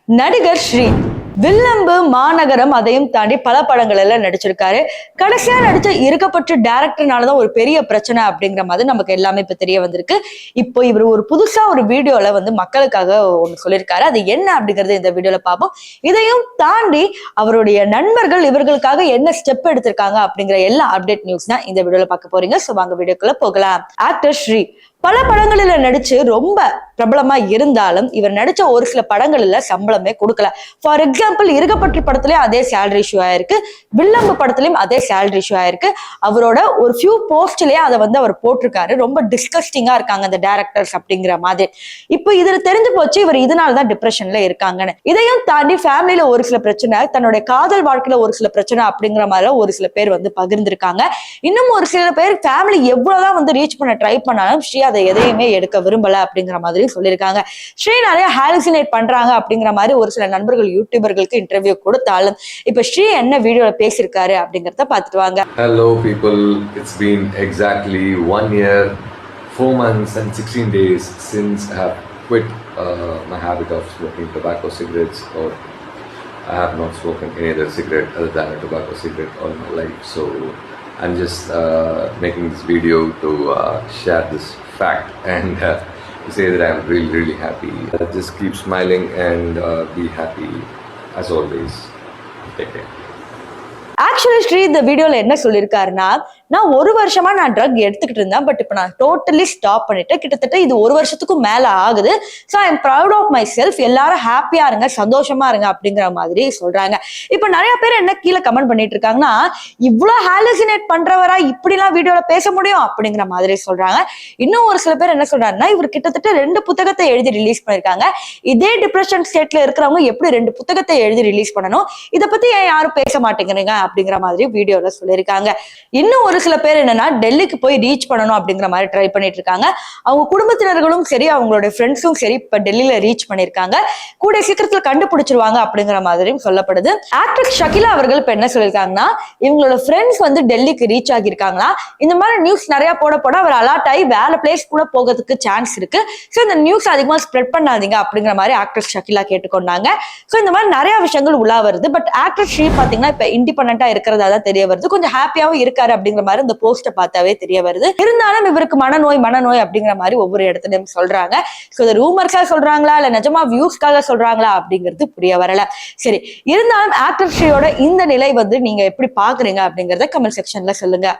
நடிகர் ஸ்ரீ வில்லம்பு, மாநகரம் அதையும் தாண்டி பல படங்கள் எல்லாம் நடிச்சிருக்காரு. கடைசியா நடிச்ச இருக்கப்பட்ட டைரக்டர்னாலதான் ஒரு பெரிய பிரச்சனை அப்படிங்கிற மாதிரி நமக்கு எல்லாமே இப்ப தெரிய வந்திருக்கு. இப்போ இவர் ஒரு புதுசா ஒரு வீடியோல மக்களுக்காக ஒண்ணு சொல்லியிருக்காரு. அது என்ன அப்படிங்கறது இந்த வீடியோல பார்ப்போம். இதையும் தாண்டி அவருடைய நண்பர்கள் இவர்களுக்காக என்ன ஸ்டெப் எடுத்திருக்காங்க அப்படிங்கிற எல்லா அப்டேட் நியூஸ் தான் இந்த வீடியோல பார்க்க போறீங்க. சோ வாங்க வீடியோக்குள்ள போகலாம். ஆக்டர் ஸ்ரீ பல படங்களில நடிச்சு ரொம்ப பிரபலமா இருந்தாலும் இவர் நடிச்ச ஒரு சில படங்கள்ல சம்பளமே கொடுக்கல. ஃபார் எக்ஸாம்பிள் இருக்கப்பற்றி படத்திலயும் அதே சேலரி இஷ்யூ ஆயிருக்கு, வில்லம்பு படத்திலயும் அதே சேலரி இஷ்யூ ஆயிருக்கு. அவரோட ஒரு ஃபியூ போஸ்ட்லயே அதை அவர் போட்டிருக்காரு. ரொம்ப டிஸ்கஸ்டிங்கா இருக்காங்க அந்த டைரக்டர்ஸ் அப்படிங்கிற மாதிரி. இப்போ இதுல தெரிஞ்சு போச்சு இவர் இதனாலதான் டிப்ரெஷன்ல இருக்காங்கன்னு. இதையும் தாண்டி ஃபேமிலியில ஒரு சில பிரச்சனை, தன்னுடைய காதல் வாழ்க்கையில ஒரு சில பிரச்சனை அப்படிங்கிற மாதிரி ஒரு சில பேர் பகிர்ந்திருக்காங்க. இன்னும் ஒரு சில பேர் ஃபேமிலி எவ்வளவுதான் ரீச் பண்ண ட்ரை பண்ணாலும் ஸ்ரீ அதை எதையுமே எடுக்க விரும்பல அப்படிங்கிற மாதிரி சொல்லியிருக்காங்க. ஸ்ரீ நிறைய ஹாலுசினேட் பண்றாங்க அப்படிங்கிற மாதிரி ஒரு சில நண்பர்கள் யூடியூபர்களுக்கு இன்டர்வியூ கொடுத்தாலும் இப்ப ஸ்ரீ என்ன வீடியோல பேசியிருக்காரு அப்படிங்கறத பார்த்துட்டு வாங்க. Hello people, it's been exactly 1 year, 4 months and 16 days since I have quit my habit of smoking tobacco cigarettes, or I have not smoked any other cigarette other than a tobacco cigarette all my life. So I'm just making this video to share this fact and to say that I'm really happy. Just keep smiling and be happy as always. Take care. Actually Sri இந்த வீடியோல என்ன சொல்லியிருக்காருன்னா, நான் ஒரு வருஷமா நான் drug எடுத்துக்கிட்டு இருந்தேன், பட் இப்போ நான் டோட்டலி ஸ்டாப் பண்ணிட்டேன். கிட்டத்தட்ட இது ஒரு வருஷத்துக்கும் மேல ஆகுது. So I am proud of myself. எல்லாரும் ஹாப்பியா இருங்க, சந்தோஷமா இருங்க அப்படிங்கிற மாதிரி சொல்றாங்க. இப்போ நிறைய பேர் என்ன கீழே கமெண்ட் பண்ணிட்டு இருக்காங்கன்னா, இவ்வளவு ஹாலுசினேட் பண்றவரா இப்படிலாம் வீடியோல பேச முடியும் அப்படிங்கிற மாதிரி சொல்றாங்க. இன்னும் ஒரு சில பேர் என்ன சொல்றாங்கன்னா, இவர் கிட்டத்தட்ட 2 புத்தகத்தை எழுதி ரிலீஸ் பண்ணிருக்காங்க. இதே டிப்ரெஷன் ஸ்டேட்ல இருக்கிறவங்க எப்படி 2 புத்தகத்தை எழுதி ரிலீஸ் பண்ணணும், இதை பத்தி ஏன் யாரும் பேச மாட்டேங்கிறீங்க அப்படிங்கிற மாதிரி வீடியோல சொல்லியிருக்காங்க. இன்னும் ஒரு சில பேர் என்னன்னா, டெல்லிக்கு போய் ரீச் பண்ணணும் அப்படிங்கிற மாதிரி ட்ரை பண்ணிட்டு இருக்காங்க. அவங்க குடும்பத்தினர்களும் சரி, அவங்களோட ஃப்ரெண்ட்ஸும் சரி இப்ப டெல்லியில ரீச் பண்ணிருக்காங்க. கூடிய சீக்கிரத்துல கண்டுபிடிச்சிருவாங்க அப்படிங்கிற மாதிரியும் சொல்லப்படுது. ஆக்ட்ரஸ் ஷகிலா அவர்கள் இப்ப என்ன சொல்லியிருக்காங்கன்னா, இவங்களோட ஃப்ரெண்ட்ஸ் டெல்லிக்கு ரீச் ஆகியிருக்காங்களா. இந்த மாதிரி நியூஸ் நிறைய போட அவர் அலர்ட் ஆகி வேற பிளேஸ் கூட போகிறதுக்கு சான்ஸ் இருக்கு. ஸோ இந்த நியூஸ் அதிகமா ஸ்ப்ரெட் பண்ணாதீங்க அப்படிங்கிற மாதிரி ஆக்ட்ரஸ் ஷகிலா கேட்டுக்கொண்டாங்க. ஸோ இந்த மாதிரி நிறைய விஷயங்கள் உலா வருது. பட் ஆக்ட்ரஸ் ஸ்ரீ பாத்தீங்கன்னா இப்ப இண்டிபெண்டா இருக்கிறதா தான் தெரிய வருது. கொஞ்சம் ஹாப்பியாவும் இருக்காரு அப்படிங்கிற மாதிரி இந்த போஸ்ட பார்த்தாவே தெரிய வருது. இருந்தாலும் இவருக்கு மனநோய் அப்படிங்கிற மாதிரி ஒவ்வொரு இடத்துலயும் சொல்றாங்க. சோ இது ரூமர்ஸா சொல்றாங்களா இல்ல நிஜமா வியூஸ்க்காக சொல்றாங்களா அப்படிங்கிறது புரிய வரல. சரி, இருந்தாலும் ஆக்டர் ஸ்ரீயோட இந்த நிலை நீங்க எப்படி பாக்குறீங்க அப்படிங்கறத கமெண்ட் செக்ஷன்ல சொல்லுங்க.